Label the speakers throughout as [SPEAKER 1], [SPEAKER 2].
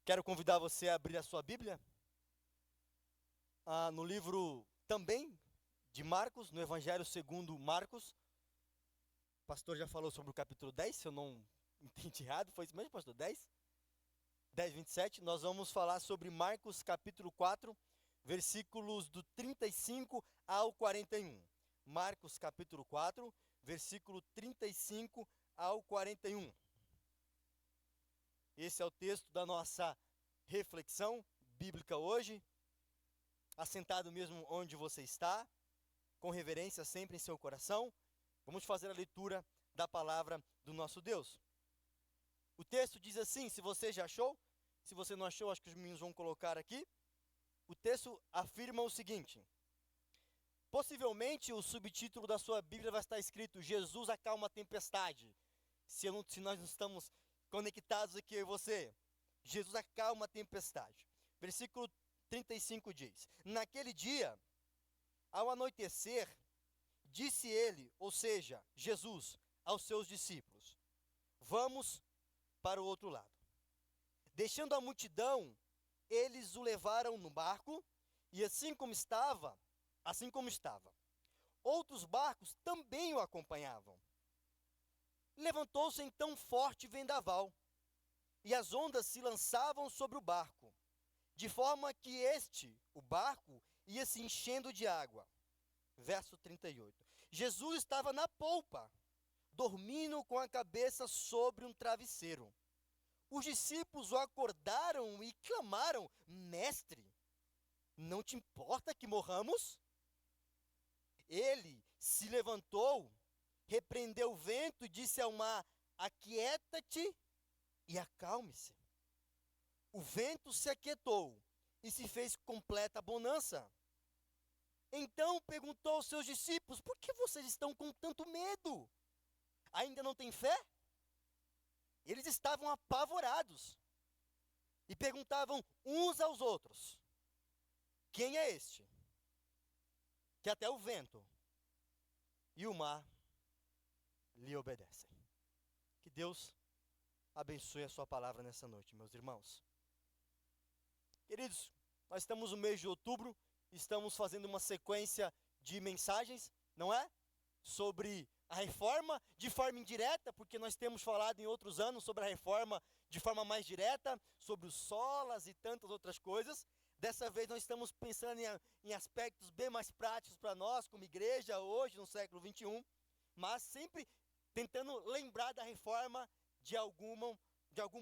[SPEAKER 1] Quero convidar você a abrir a sua Bíblia no livro também de Marcos, no Evangelho segundo Marcos. O pastor já falou sobre o capítulo 10, se eu não entendi errado, foi isso mesmo, pastor? 10? 10, 27. Nós vamos falar sobre Marcos capítulo 4, versículos do 35 ao 41. Marcos capítulo 4, versículo 35 ao 41. Esse é o texto da nossa reflexão bíblica hoje, assentado mesmo onde você está, com reverência sempre em seu coração. Vamos fazer a leitura da palavra do nosso Deus. O texto diz assim, se você já achou, se você não achou, acho que os meninos vão colocar aqui. O texto afirma o seguinte: possivelmente o subtítulo da sua Bíblia vai estar escrito Jesus acalma a tempestade. Se nós não estamos conectados aqui, eu e você. Jesus acalma a tempestade. Versículo 35 diz: naquele dia, ao anoitecer, disse ele, ou seja, Jesus, aos seus discípulos: vamos para o outro lado. Deixando a multidão, eles o levaram no barco, e assim como estava, outros barcos também o acompanhavam. Levantou-se então forte vendaval, e as ondas se lançavam sobre o barco, de forma que o barco, ia se enchendo de água. Verso 38. Jesus estava na polpa, dormindo com a cabeça sobre um travesseiro. Os discípulos o acordaram e clamaram: Mestre, não te importa que morramos? Ele se levantou, repreendeu o vento e disse ao mar: aquieta-te e acalme-se. O vento se aquietou e se fez completa bonança. Então perguntou aos seus discípulos: por que vocês estão com tanto medo? Ainda não têm fé? Eles estavam apavorados e perguntavam uns aos outros: quem é este? Que até o vento e o mar lhe obedecem. Que Deus abençoe a sua palavra nessa noite, meus irmãos. Queridos, nós estamos no mês de outubro, estamos fazendo uma sequência de mensagens, não é? Sobre a reforma de forma indireta, porque nós temos falado em outros anos sobre a reforma de forma mais direta, sobre os solas e tantas outras coisas. Dessa vez nós estamos pensando em aspectos bem mais práticos para nós, como igreja, hoje, no século 21, mas sempre tentando lembrar da reforma de algum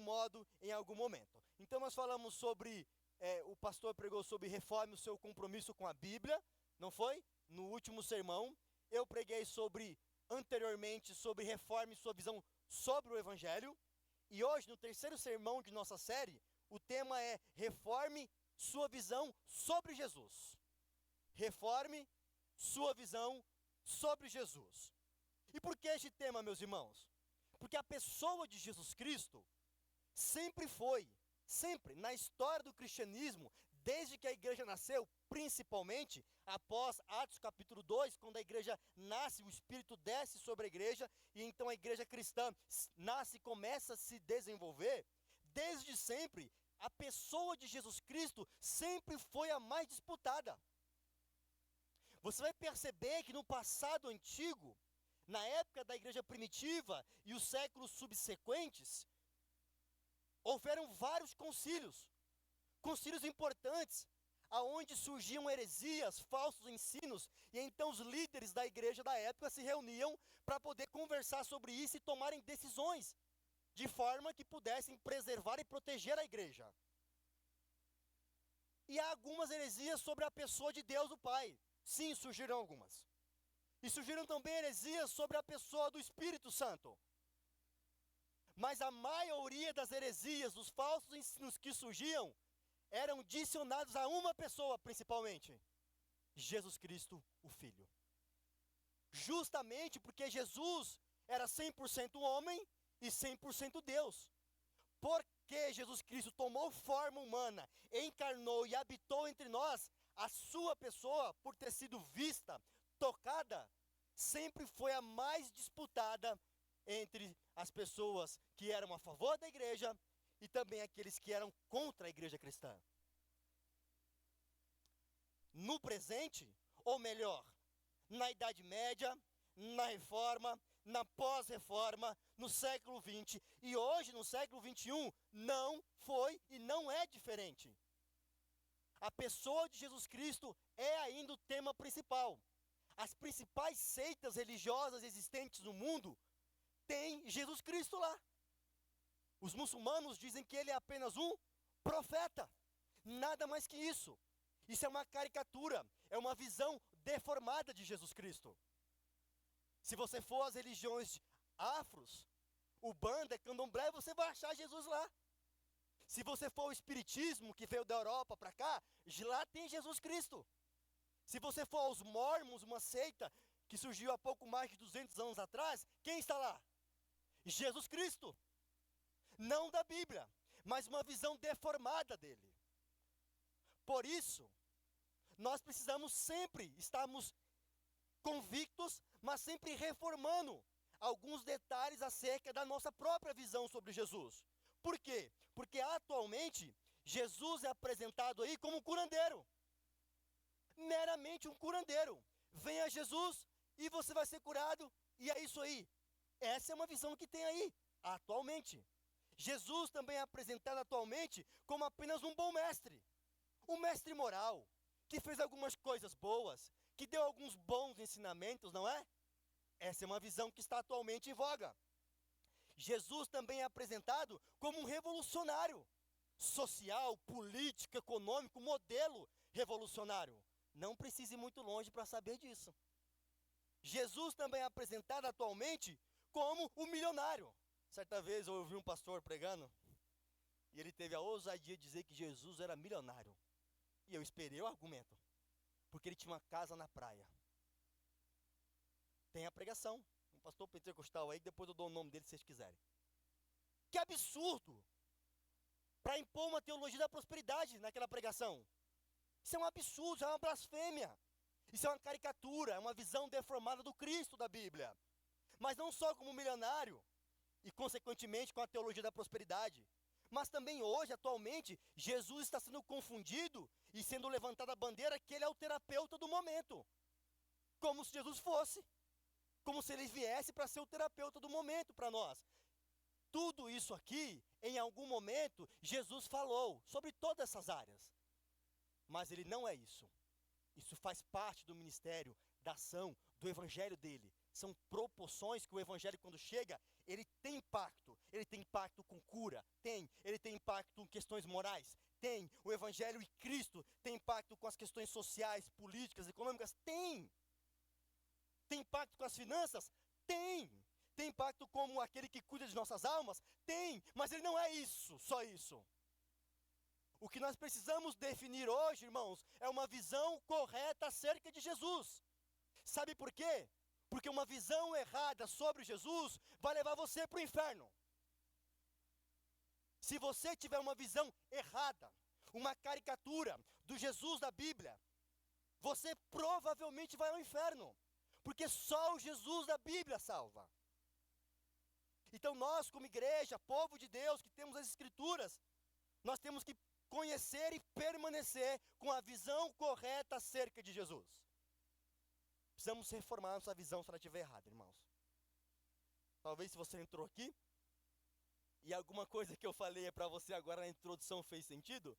[SPEAKER 1] modo, em algum momento. Então nós falamos sobre, o pastor pregou sobre reforme o seu compromisso com a Bíblia, não foi? No último sermão. Eu preguei anteriormente sobre reforme sua visão sobre o Evangelho. E hoje, no terceiro sermão de nossa série, o tema é reforme sua visão sobre Jesus. Reforme sua visão sobre Jesus. E por que este tema, meus irmãos? Porque a pessoa de Jesus Cristo sempre na história do cristianismo, desde que a igreja nasceu, principalmente após Atos capítulo 2, quando a igreja nasce, o Espírito desce sobre a igreja, e então a igreja cristã nasce e começa a se desenvolver. Desde sempre, a pessoa de Jesus Cristo sempre foi a mais disputada. Você vai perceber que no passado antigo, na época da igreja primitiva e os séculos subsequentes, houveram vários concílios importantes, aonde surgiam heresias, falsos ensinos, e então os líderes da igreja da época se reuniam para poder conversar sobre isso e tomarem decisões, de forma que pudessem preservar e proteger a igreja. E há algumas heresias sobre a pessoa de Deus o Pai. Sim, surgiram algumas. E surgiram também heresias sobre a pessoa do Espírito Santo. Mas a maioria das heresias, dos falsos ensinos que surgiam, eram direcionados a uma pessoa principalmente: Jesus Cristo, o Filho. Justamente porque Jesus era 100% homem e 100% Deus. Porque Jesus Cristo tomou forma humana, encarnou e habitou entre nós, a sua pessoa, por ter sido vista, tocada, sempre foi a mais disputada entre as pessoas que eram a favor da igreja e também aqueles que eram contra a igreja cristã. No presente, ou melhor, na Idade Média, na Reforma, na pós-Reforma, no século XX e hoje no século XXI, não foi e não é diferente. A pessoa de Jesus Cristo é ainda o tema principal. As principais seitas religiosas existentes no mundo têm Jesus Cristo lá. Os muçulmanos dizem que ele é apenas um profeta, nada mais que isso. Isso é uma caricatura, é uma visão deformada de Jesus Cristo. Se você for às religiões afros, Ubanda, Candomblé, você vai achar Jesus lá. Se você for ao espiritismo, que veio da Europa para cá, lá tem Jesus Cristo. Se você for aos Mormons, uma seita que surgiu há pouco mais de 200 anos atrás, quem está lá? Jesus Cristo. Não da Bíblia, mas uma visão deformada dele. Por isso, nós precisamos sempre estarmos convictos, mas sempre reformando alguns detalhes acerca da nossa própria visão sobre Jesus. Por quê? Porque atualmente, Jesus é apresentado aí como um curandeiro. Meramente um curandeiro. Venha Jesus e você vai ser curado, e é isso aí. Essa é uma visão que tem aí, atualmente. Jesus também é apresentado atualmente como apenas um bom mestre. Um mestre moral, que fez algumas coisas boas, que deu alguns bons ensinamentos, não é? Essa é uma visão que está atualmente em voga. Jesus também é apresentado como um revolucionário, social, político, econômico, modelo revolucionário. Não precise ir muito longe para saber disso. Jesus também é apresentado atualmente como um milionário. Certa vez eu ouvi um pastor pregando, e ele teve a ousadia de dizer que Jesus era milionário. E eu esperei o argumento, porque ele tinha uma casa na praia. Tem a pregação, um pastor pentecostal aí, que depois eu dou o nome dele se vocês quiserem. Que absurdo! Para impor uma teologia da prosperidade naquela pregação. Isso é um absurdo, isso é uma blasfêmia. Isso é uma caricatura, é uma visão deformada do Cristo da Bíblia. Mas não só como milionário, e consequentemente com a teologia da prosperidade, mas também hoje, atualmente, Jesus está sendo confundido e sendo levantada a bandeira que ele é o terapeuta do momento. Como se Jesus fosse. Como se ele viesse para ser o terapeuta do momento para nós. Tudo isso aqui, em algum momento, Jesus falou sobre todas essas áreas. Mas ele não é isso. Isso faz parte do ministério, da ação, do evangelho dele. São proporções que o evangelho, quando chega, ele tem impacto. Ele tem impacto com cura? Tem. Ele tem impacto em questões morais? Tem. O evangelho e Cristo tem impacto com as questões sociais, políticas, econômicas? Tem. Tem impacto com as finanças? Tem. Tem impacto como aquele que cuida de nossas almas? Tem. Mas ele não é isso, só isso. O que nós precisamos definir hoje, irmãos, é uma visão correta acerca de Jesus. Sabe por quê? Porque uma visão errada sobre Jesus vai levar você para o inferno. Se você tiver uma visão errada, uma caricatura do Jesus da Bíblia, você provavelmente vai ao inferno. Porque só o Jesus da Bíblia salva. Então nós, como igreja, povo de Deus, que temos as Escrituras, nós temos que conhecer e permanecer com a visão correta acerca de Jesus. Precisamos reformar nossa visão se ela estiver errada, irmãos. Talvez se você entrou aqui, e alguma coisa que eu falei para você agora na introdução fez sentido,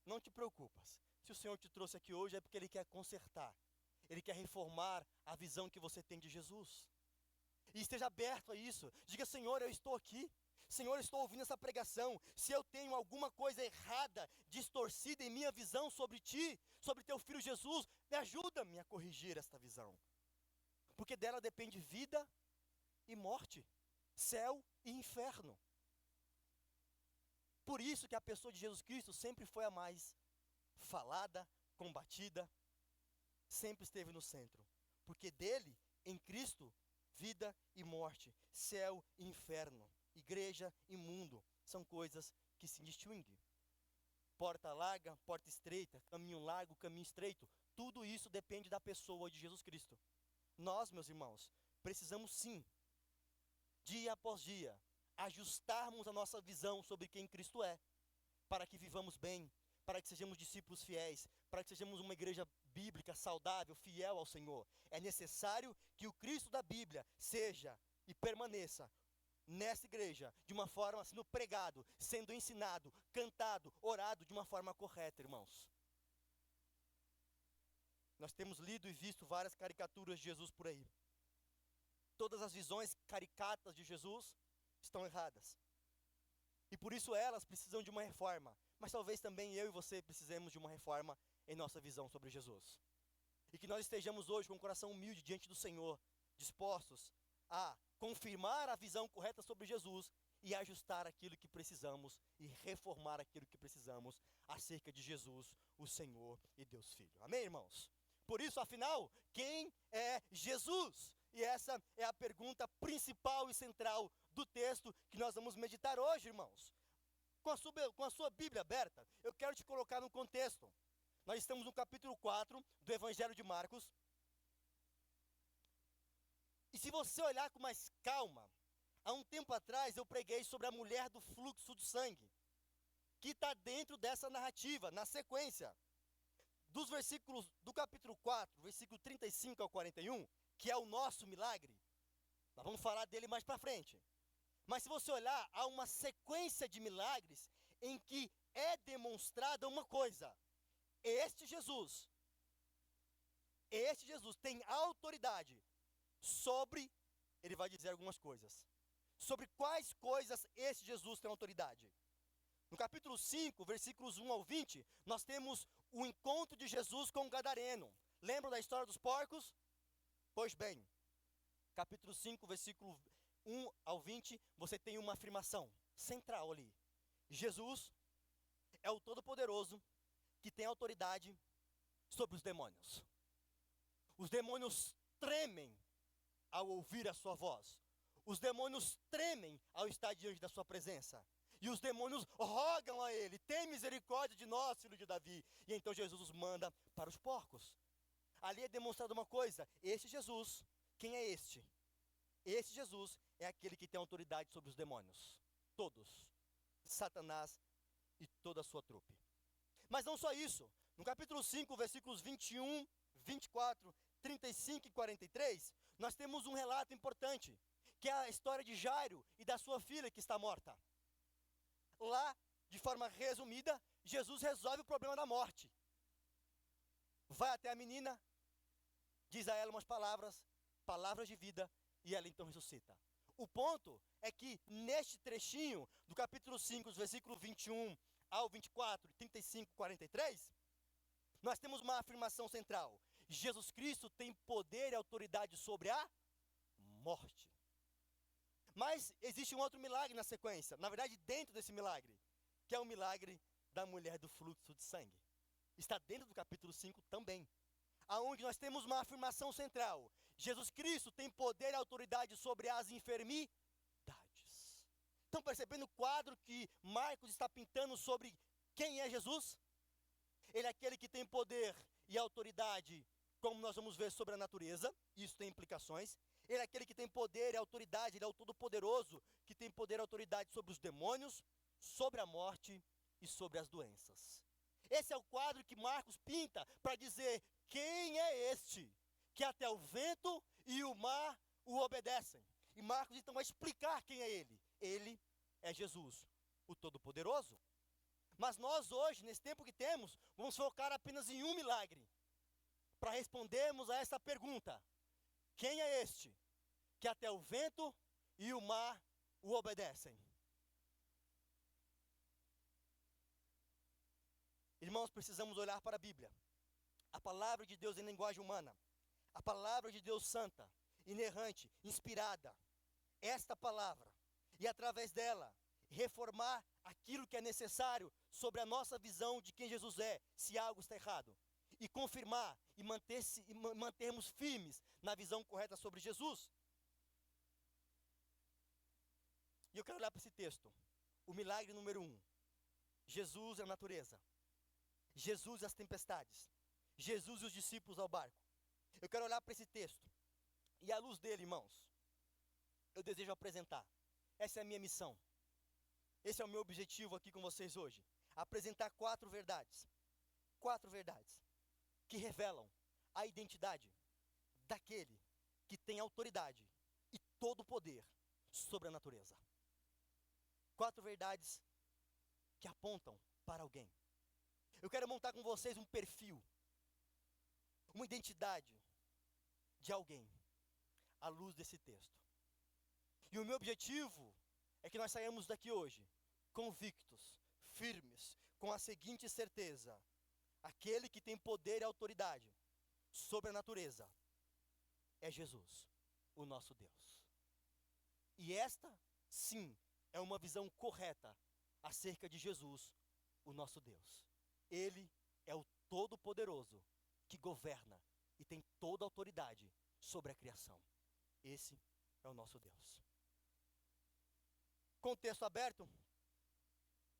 [SPEAKER 1] não te preocupas. Se o Senhor te trouxe aqui hoje é porque Ele quer consertar. Ele quer reformar a visão que você tem de Jesus. E esteja aberto a isso. Diga, Senhor, eu estou aqui. Senhor, eu estou ouvindo essa pregação. Se eu tenho alguma coisa errada, distorcida em minha visão sobre Ti, sobre Teu Filho Jesus, me ajuda-me a corrigir esta visão. Porque dela depende vida e morte, céu e inferno. Por isso que a pessoa de Jesus Cristo sempre foi a mais falada, combatida, sempre esteve no centro. Porque dele, em Cristo, vida e morte, céu e inferno, igreja e mundo, são coisas que se distinguem. Porta larga, porta estreita, caminho largo, caminho estreito, tudo isso depende da pessoa de Jesus Cristo. Nós, meus irmãos, precisamos sim, dia após dia, ajustarmos a nossa visão sobre quem Cristo é, para que vivamos bem, para que sejamos discípulos fiéis, para que sejamos uma igreja bíblica, saudável, fiel ao Senhor. É necessário que o Cristo da Bíblia seja e permaneça nessa igreja, de uma forma sendo pregado, sendo ensinado, cantado, orado de uma forma correta, irmãos. Nós temos lido e visto várias caricaturas de Jesus por aí. Todas as visões caricatas de Jesus estão erradas. E por isso elas precisam de uma reforma. Mas talvez também eu e você precisemos de uma reforma em nossa visão sobre Jesus. E que nós estejamos hoje com o coração humilde diante do Senhor, dispostos a confirmar a visão correta sobre Jesus e ajustar aquilo que precisamos e reformar aquilo que precisamos acerca de Jesus, o Senhor e Deus Filho. Amém, irmãos? Por isso, afinal, quem é Jesus? E essa é a pergunta principal e central do texto que nós vamos meditar hoje, irmãos. Com a sua Bíblia aberta, eu quero te colocar no contexto. Nós estamos no capítulo 4 do Evangelho de Marcos. E se você olhar com mais calma, há um tempo atrás eu preguei sobre a mulher do fluxo de sangue, que está dentro dessa narrativa, na sequência. Dos versículos do capítulo 4, versículo 35 ao 41, que é o nosso milagre. Nós vamos falar dele mais para frente. Mas se você olhar, há uma sequência de milagres em que é demonstrada uma coisa. Este Jesus tem autoridade sobre, ele vai dizer algumas coisas. Sobre quais coisas este Jesus tem autoridade? No capítulo 5, versículos 1 ao 20, nós temos o encontro de Jesus com o gadareno. Lembram da história dos porcos? Pois bem, capítulo 5, versículo 1 ao 20, você tem uma afirmação central ali. Jesus é o Todo-Poderoso que tem autoridade sobre os demônios. Os demônios tremem ao ouvir a sua voz. Os demônios tremem ao estar diante da sua presença. E os demônios rogam a ele: tem misericórdia de nós, filho de Davi. E então Jesus os manda para os porcos. Ali é demonstrado uma coisa: este Jesus, quem é este? Este Jesus é aquele que tem autoridade sobre os demônios. Todos. Satanás e toda a sua trupe. Mas não só isso. No capítulo 5, versículos 21, 24, 35 e 43, nós temos um relato importante, que é a história de Jairo e da sua filha que está morta. Lá, de forma resumida, Jesus resolve o problema da morte. Vai até a menina, diz a ela umas palavras de vida, e ela então ressuscita. O ponto é que neste trechinho do capítulo 5, dos versículos 21 ao 24, 35 e 43, nós temos uma afirmação central. Jesus Cristo tem poder e autoridade sobre a morte. Mas existe um outro milagre na sequência, na verdade dentro desse milagre, que é o milagre da mulher do fluxo de sangue. Está dentro do capítulo 5 também, aonde nós temos uma afirmação central. Jesus Cristo tem poder e autoridade sobre as enfermidades. Estão percebendo o quadro que Marcos está pintando sobre quem é Jesus? Ele é aquele que tem poder e autoridade, como nós vamos ver, sobre a natureza. Isso tem implicações. Ele é aquele que tem poder e autoridade, ele é o Todo-Poderoso, que tem poder e autoridade sobre os demônios, sobre a morte e sobre as doenças. Esse é o quadro que Marcos pinta para dizer: quem é este, que até o vento e o mar o obedecem? E Marcos então vai explicar quem é ele. Ele é Jesus, o Todo-Poderoso. Mas nós hoje, nesse tempo que temos, vamos focar apenas em um milagre, para respondermos a essa pergunta: quem é este, que até o vento e o mar o obedecem? Irmãos, precisamos olhar para a Bíblia, a palavra de Deus em linguagem humana, a palavra de Deus santa, inerrante, inspirada, esta palavra, e através dela, reformar aquilo que é necessário sobre a nossa visão de quem Jesus é, se algo está errado, e confirmar e mantermos firmes na visão correta sobre Jesus. E eu quero olhar para esse texto, o milagre número 1. Jesus é a natureza, Jesus e as tempestades, Jesus e os discípulos ao barco. Eu quero olhar para esse texto, e à luz dele, irmãos, eu desejo apresentar Essa é a minha missão. Esse é o meu objetivo aqui com vocês hoje. Apresentar 4 verdades. 4 verdades que revelam a identidade daquele que tem autoridade e todo o poder sobre a natureza. 4 verdades que apontam para alguém. Eu quero montar com vocês um perfil, uma identidade de alguém, à luz desse texto. E o meu objetivo é que nós saímos daqui hoje, convictos, firmes, com a seguinte certeza: aquele que tem poder e autoridade sobre a natureza é Jesus, o nosso Deus. E esta, sim, é uma visão correta acerca de Jesus, o nosso Deus. Ele é o Todo-Poderoso que governa e tem toda a autoridade sobre a criação. Esse é o nosso Deus. Com o texto aberto,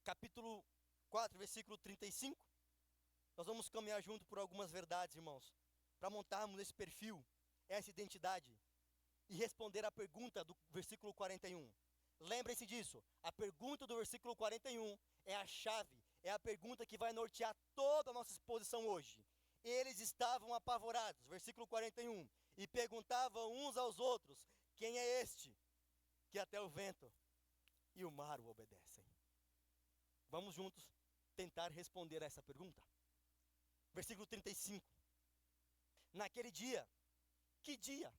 [SPEAKER 1] capítulo 4, versículo 35, nós vamos caminhar junto por algumas verdades, irmãos, para montarmos esse perfil, essa identidade, e responder a pergunta do versículo 41. Lembrem-se disso, a pergunta do versículo 41 é a chave, é a pergunta que vai nortear toda a nossa exposição hoje. Eles estavam apavorados, versículo 41, e perguntavam uns aos outros: quem é este que até o vento e o mar o obedecem? Vamos juntos tentar responder a essa pergunta. Versículo 35. Naquele dia, que dia?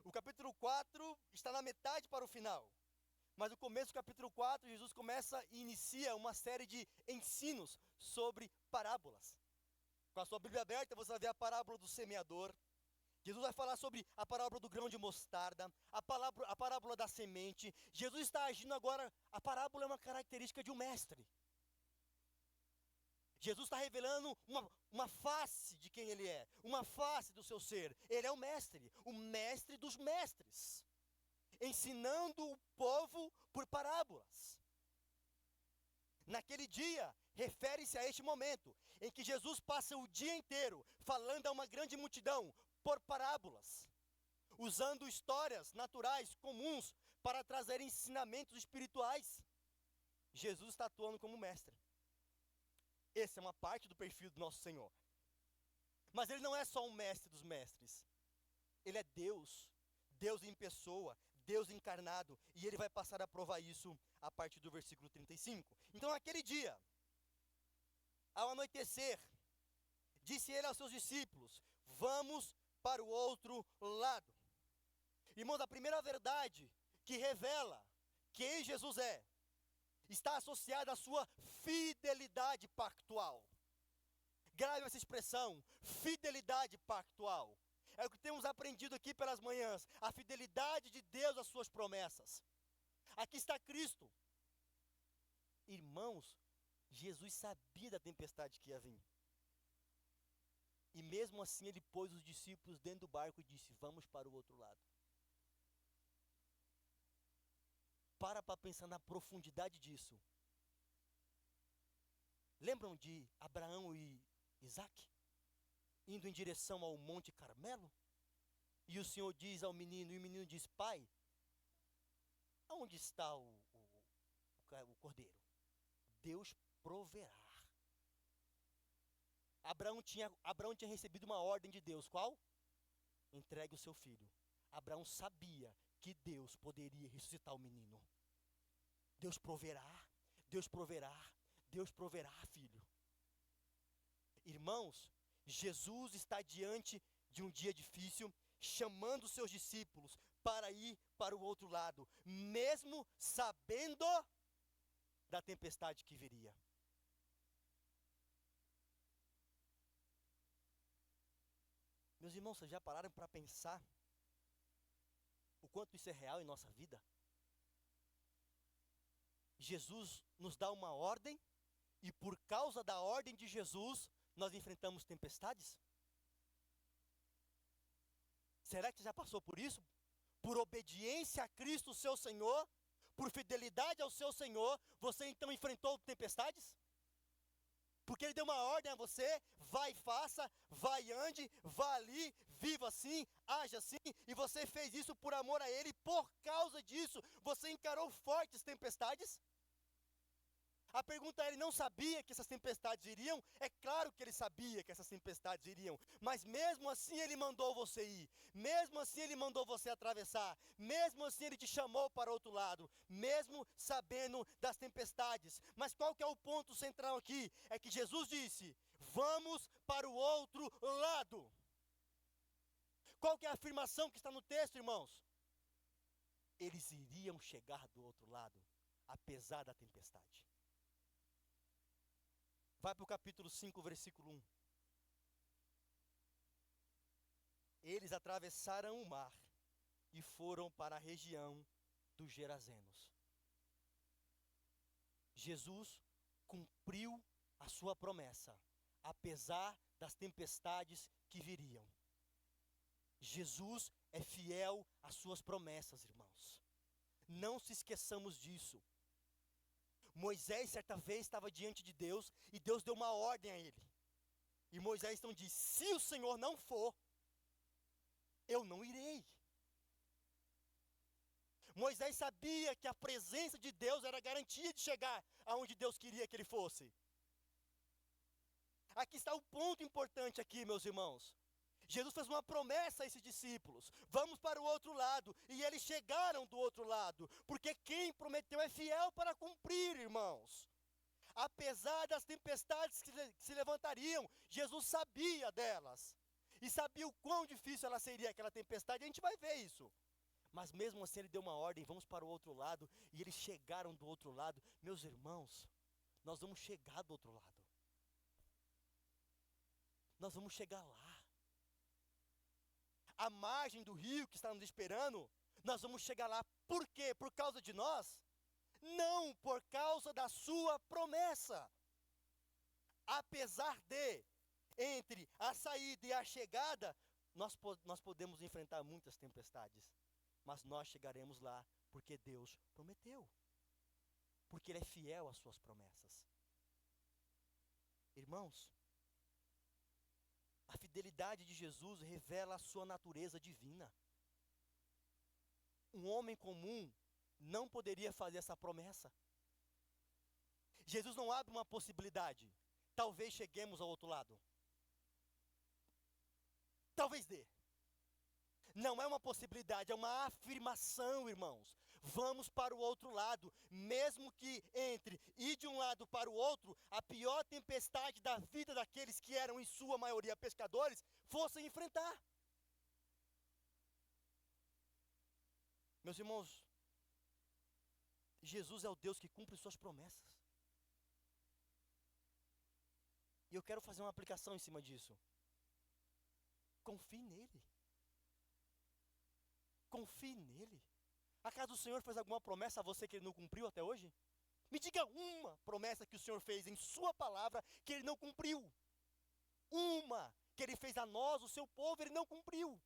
[SPEAKER 1] O capítulo 4 está na metade para o final. Mas no começo do capítulo 4, Jesus começa e inicia uma série de ensinos sobre parábolas. Com a sua Bíblia aberta, você vai ver a parábola do semeador. Jesus vai falar sobre a parábola do grão de mostarda, a parábola da semente. Jesus está agindo agora, a parábola é uma característica de um mestre. Jesus está revelando uma face de quem ele é, uma face do seu ser. Ele é o mestre dos mestres, ensinando o povo por parábolas. Naquele dia, refere-se a este momento, em que Jesus passa o dia inteiro falando a uma grande multidão por parábolas, usando histórias naturais comuns para trazer ensinamentos espirituais. Jesus está atuando como mestre. Essa é uma parte do perfil do nosso Senhor. Mas ele não é só um mestre dos mestres. Ele é Deus, Deus em pessoa, Deus encarnado, e ele vai passar a provar isso a partir do versículo 35. Então, naquele dia, ao anoitecer, disse ele aos seus discípulos: vamos para o outro lado. Irmãos, a primeira verdade que revela quem Jesus é, está associada à sua fidelidade pactual. Grave essa expressão, fidelidade pactual. É o que temos aprendido aqui pelas manhãs, a fidelidade de Deus às suas promessas. Aqui está Cristo. Irmãos, Jesus sabia da tempestade que ia vir. E mesmo assim ele pôs os discípulos dentro do barco e disse: vamos para o outro lado. Para pensar na profundidade disso. Lembram de Abraão e Isaac? Indo em direção ao Monte Carmelo? E o Senhor diz ao menino, e o menino diz: pai, aonde está o cordeiro? Deus proverá. Abraão tinha recebido uma ordem de Deus, qual? Entregue o seu filho. Abraão sabia que Deus poderia ressuscitar o menino. Deus proverá, Deus proverá, Deus proverá, filho. Irmãos, Jesus está diante de um dia difícil, chamando os seus discípulos para ir para o outro lado, mesmo sabendo da tempestade que viria. Meus irmãos, vocês já pararam para pensar o quanto isso é real em nossa vida? Jesus nos dá uma ordem, e por causa da ordem de Jesus, nós enfrentamos tempestades? Será que você já passou por isso? Por obediência a Cristo, seu Senhor, por fidelidade ao seu Senhor, você então enfrentou tempestades? Porque Ele deu uma ordem a você: vai e faça, vai e ande, vá ali, viva assim, haja assim, e você fez isso por amor a Ele, por causa disso, você encarou fortes tempestades? A pergunta é, ele não sabia que essas tempestades iriam? É claro que ele sabia que essas tempestades iriam, mas mesmo assim ele mandou você ir, mesmo assim ele mandou você atravessar, mesmo assim ele te chamou para outro lado, mesmo sabendo das tempestades. Mas qual que é o ponto central aqui? É que Jesus disse, vamos para o outro lado. Qual que é a afirmação que está no texto, irmãos? Eles iriam chegar do outro lado, apesar da tempestade. Vai para o capítulo 5, versículo 1. Eles atravessaram o mar e foram para a região dos Gerazenos. Jesus cumpriu a sua promessa, apesar das tempestades que viriam. Jesus é fiel às suas promessas, irmãos. Não se esqueçamos disso. Moisés, certa vez, estava diante de Deus e Deus deu uma ordem a ele. E Moisés então disse, se o Senhor não for, eu não irei. Moisés sabia que a presença de Deus era a garantia de chegar aonde Deus queria que ele fosse. Aqui está o ponto importante aqui, meus irmãos. Jesus fez uma promessa a esses discípulos, vamos para o outro lado, e eles chegaram do outro lado, porque quem prometeu é fiel para cumprir, irmãos. Apesar das tempestades que se levantariam, Jesus sabia delas, e sabia o quão difícil ela seria, aquela tempestade, a gente vai ver isso. Mas mesmo assim ele deu uma ordem, vamos para o outro lado, e eles chegaram do outro lado. Meus irmãos, nós vamos chegar do outro lado. Nós vamos chegar lá. A margem do rio que está nos esperando, nós vamos chegar lá. Por quê? Por causa de nós? Não, por causa da sua promessa. Apesar de, entre a saída e a chegada, nós podemos enfrentar muitas tempestades. Mas nós chegaremos lá porque Deus prometeu. Porque Ele é fiel às suas promessas. Irmãos, a fidelidade de Jesus revela a sua natureza divina. Um homem comum não poderia fazer essa promessa. Jesus não abre uma possibilidade. Talvez cheguemos ao outro lado. Talvez dê. Não é uma possibilidade, é uma afirmação, irmãos. Vamos para o outro lado, mesmo que entre ir de um lado para o outro, a pior tempestade da vida daqueles que eram em sua maioria pescadores, fossem enfrentar. Meus irmãos, Jesus é o Deus que cumpre suas promessas. E eu quero fazer uma aplicação em cima disso. Confie nele. Confie nele. Acaso o Senhor fez alguma promessa a você que Ele não cumpriu até hoje? Me diga uma promessa que o Senhor fez em sua palavra que Ele não cumpriu. Uma que Ele fez a nós, o seu povo, Ele não cumpriu.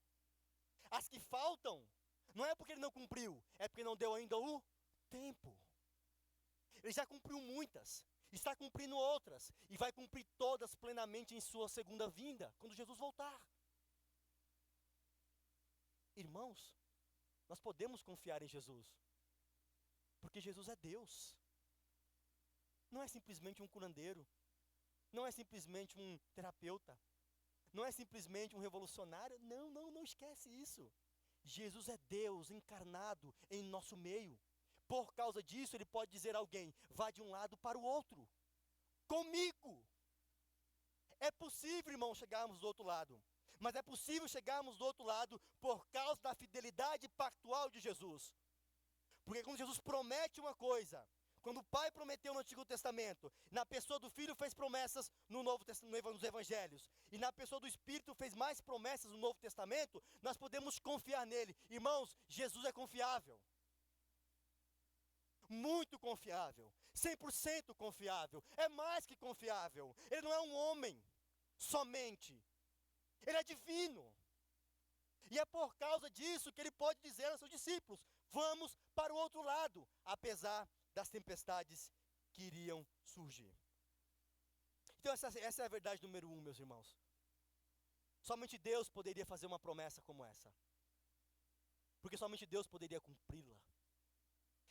[SPEAKER 1] As que faltam, não é porque Ele não cumpriu, é porque não deu ainda o tempo. Ele já cumpriu muitas, está cumprindo outras, e vai cumprir todas plenamente em sua segunda vinda, quando Jesus voltar. Irmãos, nós podemos confiar em Jesus, porque Jesus é Deus. Não é simplesmente um curandeiro, não é simplesmente um terapeuta, não é simplesmente um revolucionário. Não esquece isso. Jesus é Deus encarnado em nosso meio. Por causa disso, Ele pode dizer a alguém, vá de um lado para o outro, comigo. É possível, irmão, chegarmos do outro lado. Mas é possível chegarmos do outro lado por causa da fidelidade pactual de Jesus. Porque quando Jesus promete uma coisa, quando o Pai prometeu no Antigo Testamento, na pessoa do Filho fez promessas nos Evangelhos, e na pessoa do Espírito fez mais promessas no Novo Testamento, nós podemos confiar nele. Irmãos, Jesus é confiável. Muito confiável. 100% confiável. É mais que confiável. Ele não é um homem somente. Ele é divino. E é por causa disso que ele pode dizer aos seus discípulos, vamos para o outro lado, apesar das tempestades que iriam surgir. Então essa é a verdade número 1, meus irmãos. Somente Deus poderia fazer uma promessa como essa. Porque somente Deus poderia cumpri-la.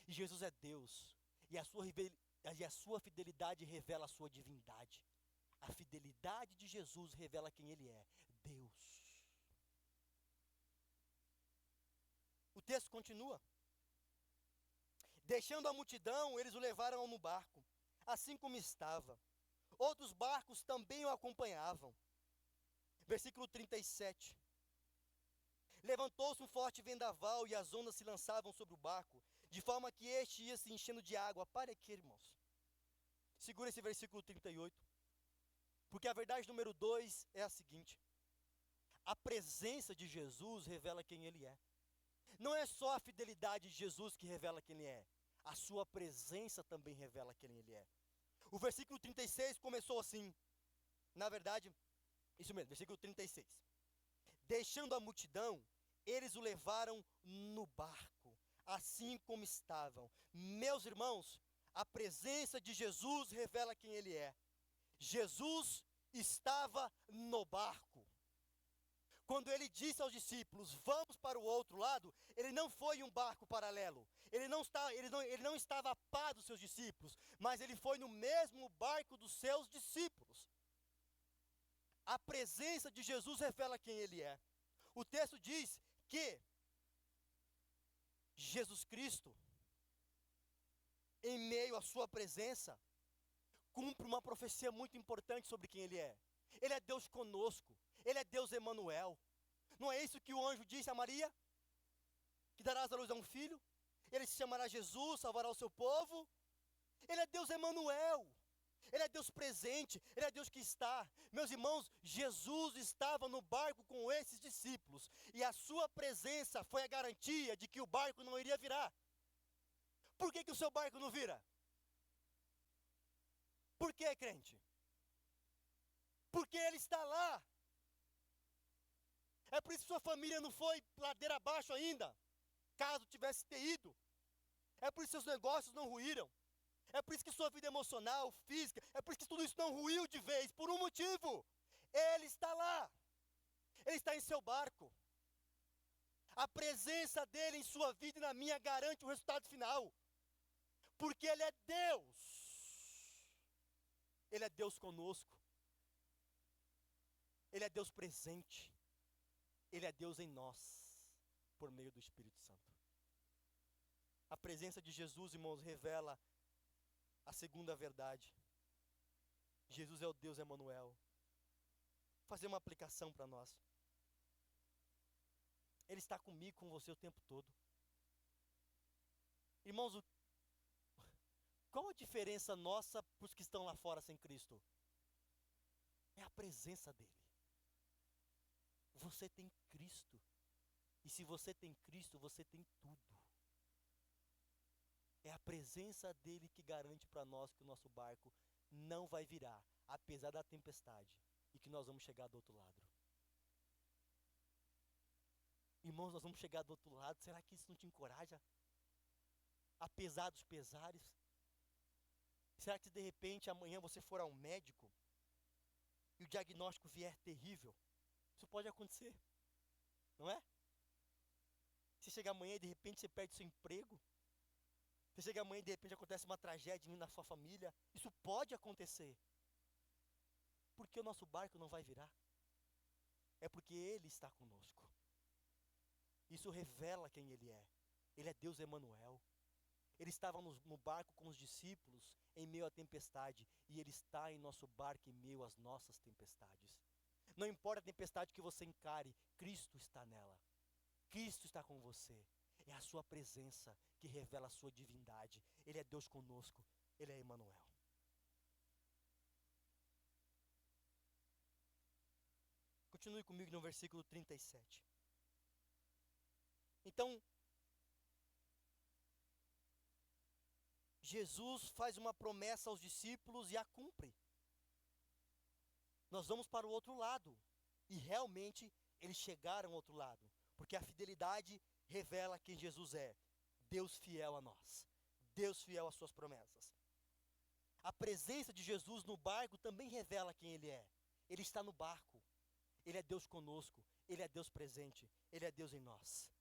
[SPEAKER 1] E Jesus é Deus. E a sua fidelidade revela a sua divindade. A fidelidade de Jesus revela quem Ele é. Deus. O texto continua. Deixando a multidão, eles o levaram no barco, assim como estava. Outros barcos também o acompanhavam. Versículo 37. Levantou-se um forte vendaval e as ondas se lançavam sobre o barco, de forma que este ia se enchendo de água. Pare aqui, irmãos. Segura esse versículo 38. Porque a verdade número 2 é a seguinte: a presença de Jesus revela quem Ele é. Não é só a fidelidade de Jesus que revela quem Ele é. A sua presença também revela quem Ele é. O versículo 36 começou assim. Na verdade, isso mesmo, versículo 36. Deixando a multidão, eles o levaram no barco, assim como estavam. Meus irmãos, a presença de Jesus revela quem Ele é. Jesus estava no barco. Quando Ele disse aos discípulos, vamos para o outro lado, Ele não foi em um barco paralelo. Ele não estava a par dos seus discípulos, mas Ele foi no mesmo barco dos seus discípulos. A presença de Jesus revela quem Ele é. O texto diz que Jesus Cristo, em meio à sua presença, cumpre uma profecia muito importante sobre quem Ele é. Ele é Deus conosco. Ele é Deus Emanuel. Não é isso que o anjo disse a Maria? Que darás à luz a um filho? Ele se chamará Jesus, salvará o seu povo. Ele é Deus Emanuel. Ele é Deus presente, Ele é Deus que está. Meus irmãos, Jesus estava no barco com esses discípulos. E a sua presença foi a garantia de que o barco não iria virar. Por que o seu barco não vira? Por que, crente? Porque Ele está lá. É por isso que sua família não foi ladeira abaixo ainda, caso tivesse ter ido. É por isso que seus negócios não ruíram. É por isso que sua vida emocional, física, é por isso que tudo isso não ruiu de vez, por um motivo. Ele está lá. Ele está em seu barco. A presença dele em sua vida e na minha garante o resultado final. Porque Ele é Deus. Ele é Deus conosco. Ele é Deus presente. Ele é Deus em nós, por meio do Espírito Santo. A presença de Jesus, irmãos, revela a segunda verdade. Jesus é o Deus Emanuel. Vou fazer uma aplicação para nós. Ele está comigo, com você o tempo todo. Irmãos, qual a diferença nossa para os que estão lá fora sem Cristo? É a presença dele. Você tem Cristo. E se você tem Cristo, você tem tudo. É a presença dele que garante para nós que o nosso barco não vai virar, apesar da tempestade, e que nós vamos chegar do outro lado. Irmãos, nós vamos chegar do outro lado. Será que isso não te encoraja? Apesar dos pesares? Será que se de repente amanhã você for ao médico e o diagnóstico vier terrível? Isso pode acontecer, não é? Você chega amanhã e de repente você perde seu emprego. Você chega amanhã e de repente acontece uma tragédia na sua família. Isso pode acontecer. Por que o nosso barco não vai virar? É porque Ele está conosco. Isso revela quem Ele é. Ele é Deus Emanuel. Ele estava no barco com os discípulos em meio à tempestade. E Ele está em nosso barco em meio às nossas tempestades. Não importa a tempestade que você encare, Cristo está nela. Cristo está com você. É a sua presença que revela a sua divindade. Ele é Deus conosco. Ele é Emanuel. Continue comigo no versículo 37. Então, Jesus faz uma promessa aos discípulos e a cumpre. Nós vamos para o outro lado. E realmente eles chegaram ao outro lado. Porque a fidelidade revela quem Jesus é. Deus fiel a nós. Deus fiel às suas promessas. A presença de Jesus no barco também revela quem Ele é. Ele está no barco. Ele é Deus conosco, Ele é Deus presente, Ele é Deus em nós.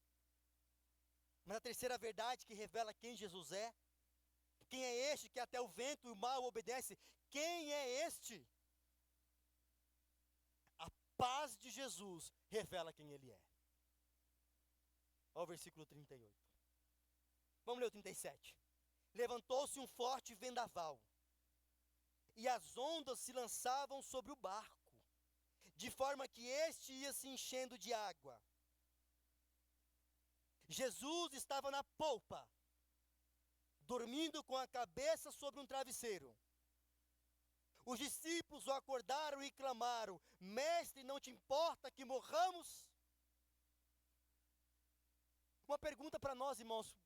[SPEAKER 1] Mas a terceira verdade que revela quem Jesus é, quem é este que até o vento e o mar obedece? Quem é este? A paz de Jesus revela quem Ele é. Olha o versículo 38. Vamos ler o 37. Levantou-se um forte vendaval, e as ondas se lançavam sobre o barco, de forma que este ia se enchendo de água. Jesus estava na polpa, dormindo com a cabeça sobre um travesseiro. Os discípulos o acordaram e clamaram: Mestre, não te importa que morramos? Uma pergunta para nós, irmãos: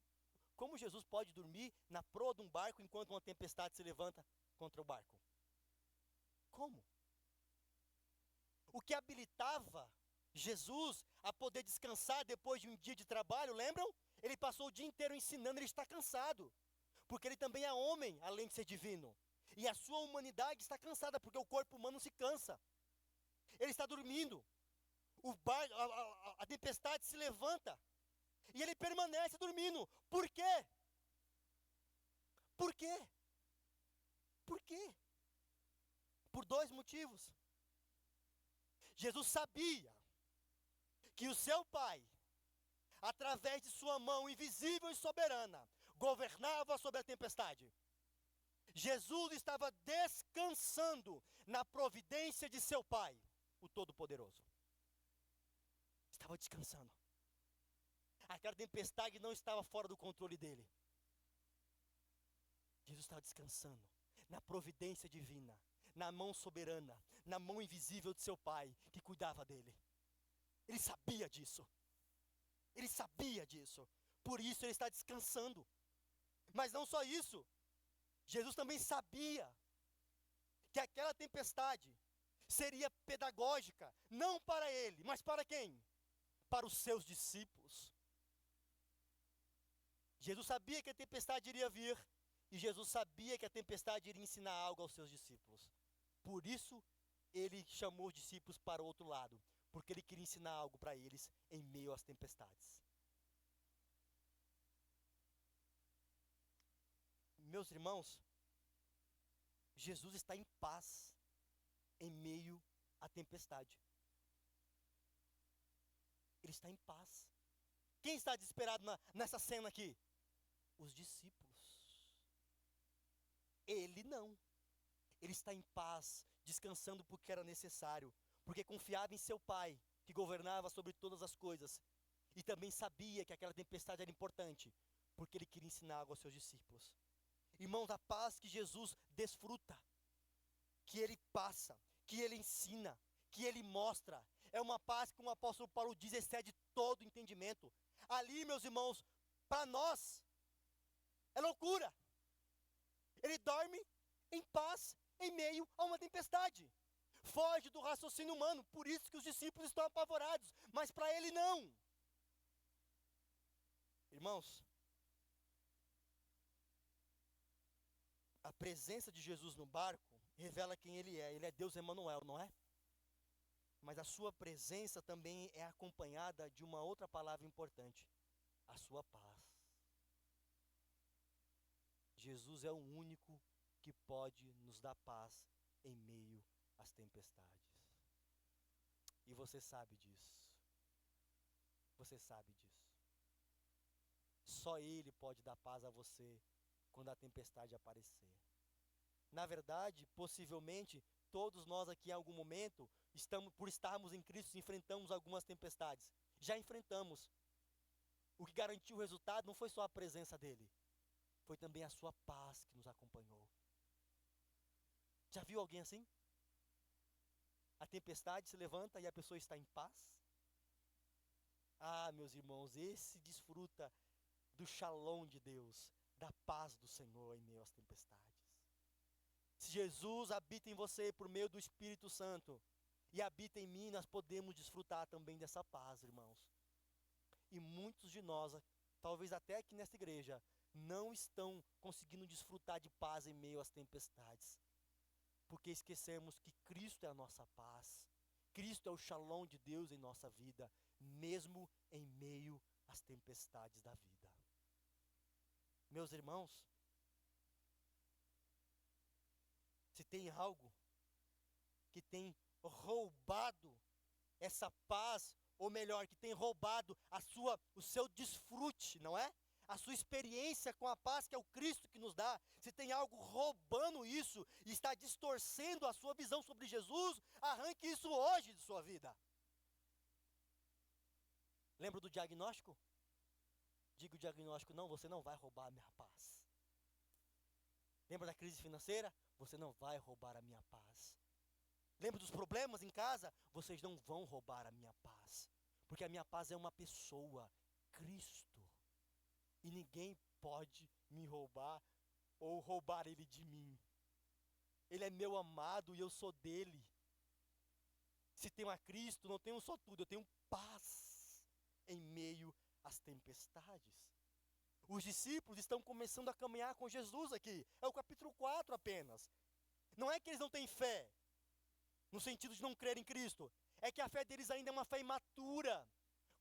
[SPEAKER 1] como Jesus pode dormir na proa de um barco enquanto uma tempestade se levanta contra o barco? Como? O que habilitava Jesus a poder descansar depois de um dia de trabalho, lembram? Ele passou o dia inteiro ensinando, ele está cansado, porque ele também é homem, além de ser divino. E a sua humanidade está cansada, porque o corpo humano se cansa. Ele está dormindo. A tempestade se levanta. E ele permanece dormindo. Por quê? Por quê? Por quê? Por dois motivos. Jesus sabia que o seu Pai, através de sua mão invisível e soberana, governava sobre a tempestade. Jesus estava descansando na providência de seu Pai, o Todo-Poderoso. Estava descansando. Aquela tempestade não estava fora do controle dele. Jesus estava descansando na providência divina, na mão soberana, na mão invisível de seu Pai, que cuidava dele. Ele sabia disso. Ele sabia disso. Por isso ele está descansando. Mas não só isso. Jesus também sabia que aquela tempestade seria pedagógica, não para ele, mas para quem? Para os seus discípulos. Jesus sabia que a tempestade iria vir, e Jesus sabia que a tempestade iria ensinar algo aos seus discípulos. Por isso, ele chamou os discípulos para o outro lado, porque ele queria ensinar algo para eles em meio às tempestades. Meus irmãos, Jesus está em paz em meio à tempestade. Ele está em paz. Quem está desesperado nessa cena aqui? Os discípulos. Ele não. Ele está em paz, descansando porque era necessário, porque confiava em seu Pai, que governava sobre todas as coisas, e também sabia que aquela tempestade era importante, porque ele queria ensinar algo aos seus discípulos. Irmãos, a paz que Jesus desfruta, que ele passa, que ele ensina, que ele mostra, é uma paz que, como o apóstolo Paulo diz, excede todo entendimento. Ali, meus irmãos, para nós, é loucura. Ele dorme em paz em meio a uma tempestade. Foge do raciocínio humano, por isso que os discípulos estão apavorados, mas para ele não. Irmãos, a presença de Jesus no barco revela quem ele é Deus Emanuel, não é? Mas a sua presença também é acompanhada de uma outra palavra importante, a sua paz. Jesus é o único que pode nos dar paz em meio às tempestades. E você sabe disso. Você sabe disso. Só Ele pode dar paz a você quando a tempestade aparecer. Na verdade, possivelmente, todos nós aqui em algum momento, por estarmos em Cristo, enfrentamos algumas tempestades. Já enfrentamos. O que garantiu o resultado não foi só a presença dEle, foi também a sua paz que nos acompanhou. Já viu alguém assim? A tempestade se levanta e a pessoa está em paz? Ah, meus irmãos, esse desfruta do shalom de Deus, da paz do Senhor em meio às tempestades. Se Jesus habita em você por meio do Espírito Santo e habita em mim, nós podemos desfrutar também dessa paz, irmãos. E muitos de nós, talvez até aqui nesta igreja, não estão conseguindo desfrutar de paz em meio às tempestades, porque esquecemos que Cristo é a nossa paz, Cristo é o shalom de Deus em nossa vida, mesmo em meio às tempestades da vida. Meus irmãos, se tem algo que tem roubado essa paz, ou melhor, que tem roubado o seu desfrute, não é? A sua experiência com a paz que é o Cristo que nos dá, se tem algo roubando isso e está distorcendo a sua visão sobre Jesus, arranque isso hoje de sua vida. Lembra do diagnóstico? Diga o diagnóstico: não, você não vai roubar a minha paz. Lembra da crise financeira? Você não vai roubar a minha paz. Lembra dos problemas em casa? Vocês não vão roubar a minha paz. Porque a minha paz é uma pessoa, Cristo. E ninguém pode me roubar ou roubar ele de mim. Ele é meu amado e eu sou dele. Se tenho a Cristo, não tenho só tudo, eu tenho paz em meio às tempestades. Os discípulos estão começando a caminhar com Jesus aqui. É o capítulo 4 apenas. Não é que eles não têm fé, no sentido de não crer em Cristo. É que a fé deles ainda é uma fé imatura,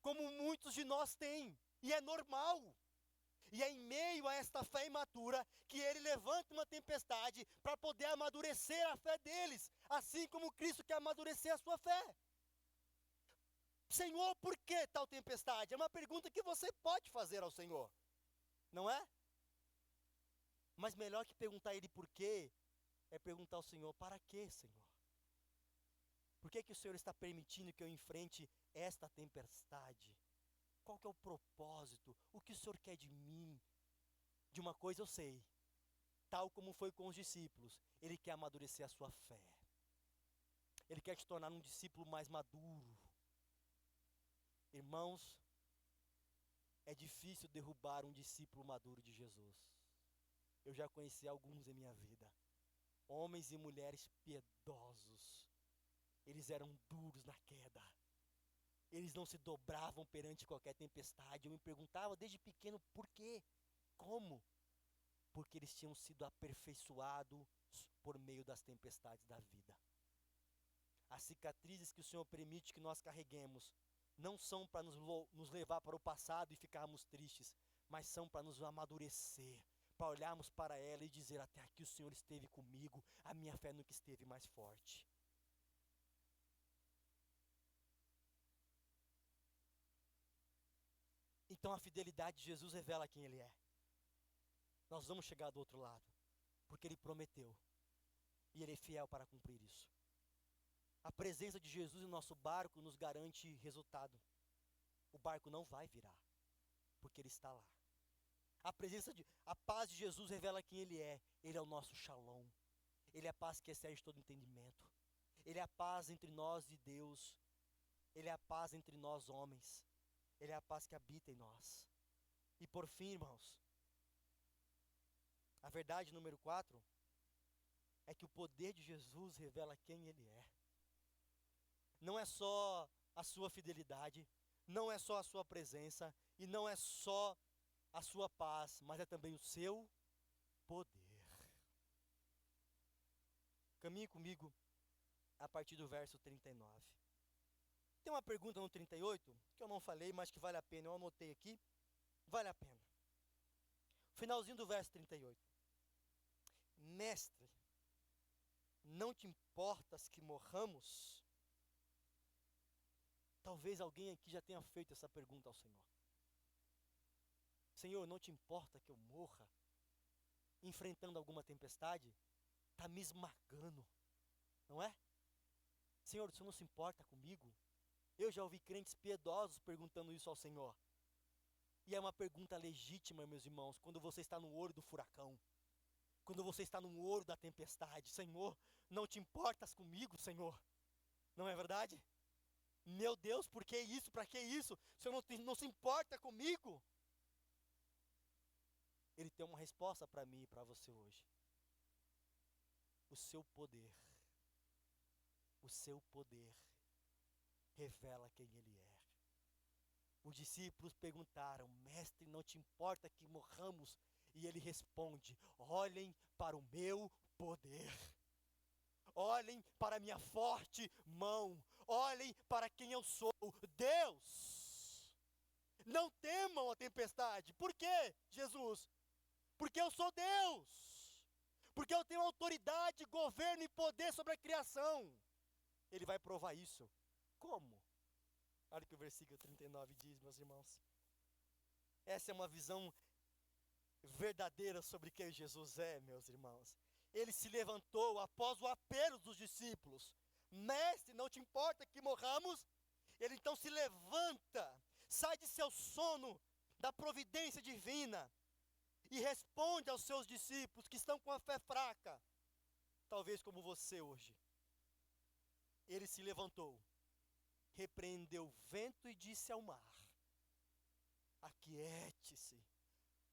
[SPEAKER 1] como muitos de nós têm. E é normal. E é em meio a esta fé imatura que ele levanta uma tempestade para poder amadurecer a fé deles, assim como Cristo quer amadurecer a sua fé. Senhor, por que tal tempestade? É uma pergunta que você pode fazer ao Senhor, não é? Mas melhor que perguntar a Ele por quê, é perguntar ao Senhor: para quê, Senhor? Por que o Senhor está permitindo que eu enfrente esta tempestade? Qual que é o propósito? O que o Senhor quer de mim? De uma coisa eu sei, tal como foi com os discípulos, Ele quer amadurecer a sua fé. Ele quer te tornar um discípulo mais maduro. Irmãos, é difícil derrubar um discípulo maduro de Jesus. Eu já conheci alguns em minha vida. Homens e mulheres piedosos. Eles eram duros na queda. Eles não se dobravam perante qualquer tempestade. Eu me perguntava desde pequeno por quê? Como? Porque eles tinham sido aperfeiçoados por meio das tempestades da vida. As cicatrizes que o Senhor permite que nós carreguemos não são para nos levar para o passado e ficarmos tristes, mas são para nos amadurecer, para olharmos para ela e dizer: até aqui o Senhor esteve comigo, a minha fé nunca esteve mais forte. Então a fidelidade de Jesus revela quem Ele é. Nós vamos chegar do outro lado, porque Ele prometeu, e Ele é fiel para cumprir isso. A presença de Jesus em nosso barco nos garante resultado. O barco não vai virar, porque Ele está lá. A paz de Jesus revela quem Ele é. Ele é o nosso shalom. Ele é a paz que excede todo entendimento. Ele é a paz entre nós e Deus. Ele é a paz entre nós homens. Ele é a paz que habita em nós. E por fim, irmãos, a verdade número 4 é que o poder de Jesus revela quem Ele é. Não é só a sua fidelidade, não é só a sua presença, e não é só a sua paz, mas é também o seu poder. Caminhe comigo a partir do verso 39. Tem uma pergunta no 38, que eu não falei, mas que vale a pena, eu anotei aqui, vale a pena. Finalzinho do verso 38. Mestre, não te importas que morramos? Talvez alguém aqui já tenha feito essa pergunta ao Senhor. Senhor, não te importa que eu morra? Enfrentando alguma tempestade? Está me esmagando, não é? Senhor, o Senhor não se importa comigo? Eu já ouvi crentes piedosos perguntando isso ao Senhor. E é uma pergunta legítima, meus irmãos, quando você está no olho do furacão. Quando você está no olho da tempestade. Senhor, não te importas comigo, Senhor? Não é verdade? Meu Deus, por que isso? Para que isso? O Senhor não se importa comigo? Ele tem uma resposta para mim e para você hoje. O seu poder revela quem Ele é. Os discípulos perguntaram: Mestre, não te importa que morramos? E Ele responde: olhem para o meu poder. Olhem para a minha forte mão. olhem para quem eu sou, Deus. Não temam a tempestade. Por quê, Jesus? Porque eu sou Deus. Porque eu tenho autoridade, governo e poder sobre a criação. Ele vai provar isso. Como? Olha o que o versículo 39 diz, meus irmãos. Essa é uma visão verdadeira sobre quem Jesus é, meus irmãos. Ele se levantou após o apelo dos discípulos. Mestre, não te importa que morramos? Ele então se levanta, sai de seu sono da providência divina e responde aos seus discípulos que estão com a fé fraca, talvez como você hoje. Ele se levantou, repreendeu o vento e disse ao mar: aquiete-se,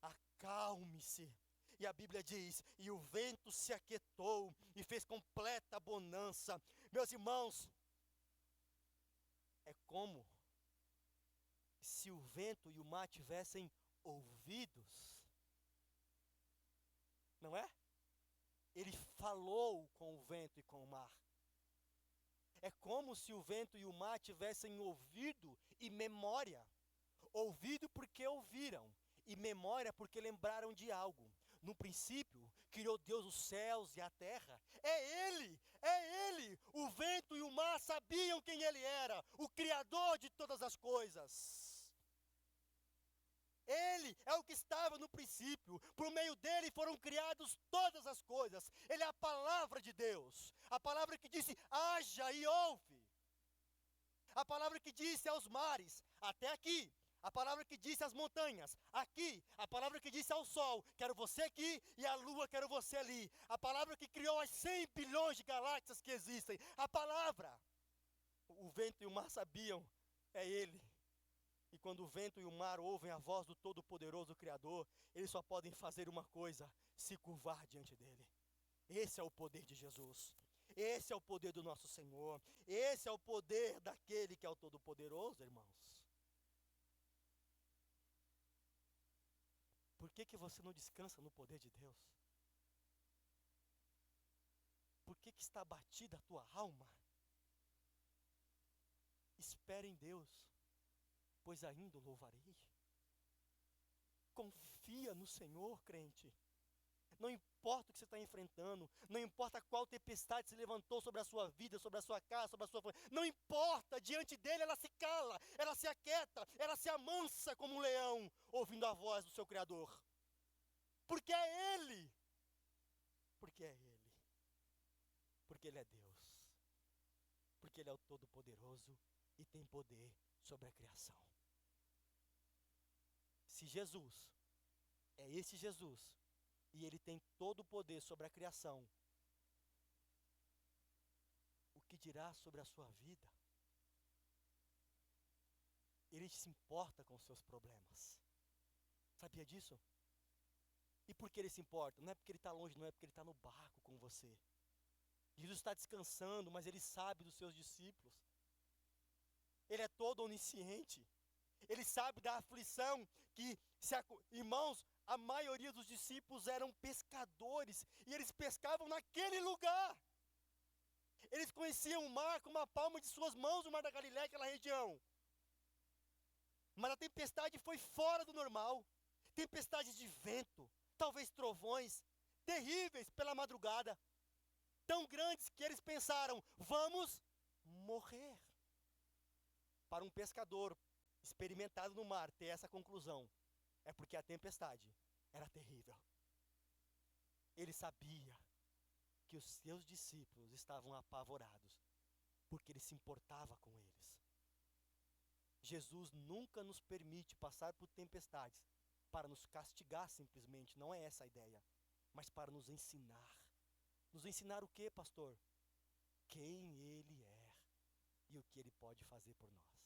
[SPEAKER 1] acalme-se. E a Bíblia diz, e o vento se aquietou e fez completa bonança. Meus irmãos, é como se o vento e o mar tivessem ouvidos, não é? Ele falou com o vento e com o mar. É como se o vento e o mar tivessem ouvido e memória. Ouvido porque ouviram, e memória porque lembraram de algo. No princípio, criou Deus os céus e a terra. É Ele. O vento e o mar sabiam quem Ele era, o Criador de todas as coisas. Ele é o que estava no princípio. Por meio dele foram criadas todas as coisas. Ele é a palavra de Deus. A palavra que disse, haja e ouve. A palavra que disse aos mares, até aqui. A palavra que disse às montanhas, aqui. A palavra que disse ao sol, quero você aqui, e à lua, quero você ali. A palavra que criou as 100 bilhões de galáxias que existem. A palavra. O vento e o mar sabiam, é Ele. E quando o vento e o mar ouvem a voz do Todo-Poderoso Criador, eles só podem fazer uma coisa, se curvar diante dele. Esse é o poder de Jesus. Esse é o poder do nosso Senhor. Esse é o poder daquele que é o Todo-Poderoso, irmãos. Por que você não descansa no poder de Deus? Por que está abatida a tua alma? Espere em Deus, pois ainda o louvarei. Confia no Senhor, crente. Não importa o que você está enfrentando, não importa qual tempestade se levantou sobre a sua vida, sobre a sua casa, sobre a sua família, não importa, diante dele ela se cala, ela se aquieta, ela se amansa como um leão, ouvindo a voz do seu Criador. Porque é Ele. Porque é Ele. Porque Ele é Deus. Porque Ele é o Todo-Poderoso e tem poder sobre a criação. Se Jesus é esse Jesus, e Ele tem todo o poder sobre a criação, o que dirá sobre a sua vida? Ele se importa com os seus problemas. Sabia disso? E por que Ele se importa? Não é porque Ele está longe, não é porque Ele está no barco com você. Jesus está descansando, mas Ele sabe dos seus discípulos. Ele é todo onisciente. Ele sabe da aflição que, irmãos, a maioria dos discípulos eram pescadores, e eles pescavam naquele lugar. Eles conheciam o mar como a palma de suas mãos, o mar da Galileia, aquela região. Mas a tempestade foi fora do normal. Tempestades de vento, talvez trovões, terríveis pela madrugada. Tão grandes que eles pensaram, vamos morrer. Para um pescador experimentado no mar ter essa conclusão, é porque a tempestade era terrível. Ele sabia que os seus discípulos estavam apavorados, porque ele se importava com eles. Jesus nunca nos permite passar por tempestades para nos castigar simplesmente, não é essa a ideia, mas para nos ensinar. Nos ensinar o que, pastor? Quem Ele é e o que Ele pode fazer por nós.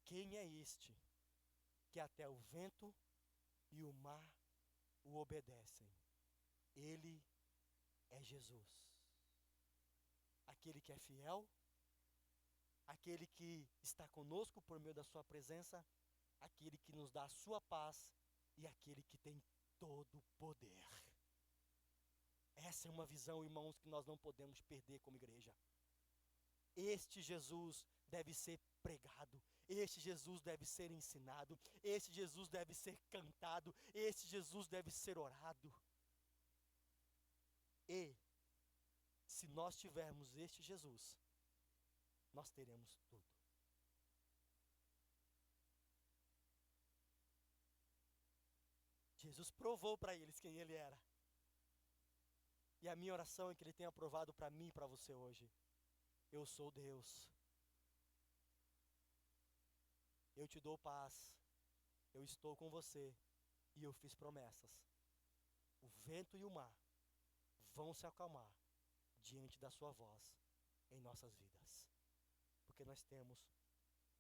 [SPEAKER 1] Quem é este que até o vento e o mar o obedecem? Ele é Jesus. Aquele que é fiel, aquele que está conosco por meio da sua presença, aquele que nos dá a sua paz e aquele que tem todo o poder. Essa é uma visão, irmãos, que nós não podemos perder como igreja. Este Jesus deve ser pregado, este Jesus deve ser ensinado, este Jesus deve ser cantado, este Jesus deve ser orado. E, se nós tivermos este Jesus, nós teremos tudo. Jesus provou para eles quem ele era. E a minha oração é que ele tenha provado para mim e para você hoje. Eu sou Deus. Eu te dou paz. Eu estou com você. E eu fiz promessas. O vento e o mar vão se acalmar diante da sua voz em nossas vidas. Porque nós temos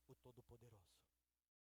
[SPEAKER 1] o Todo-Poderoso.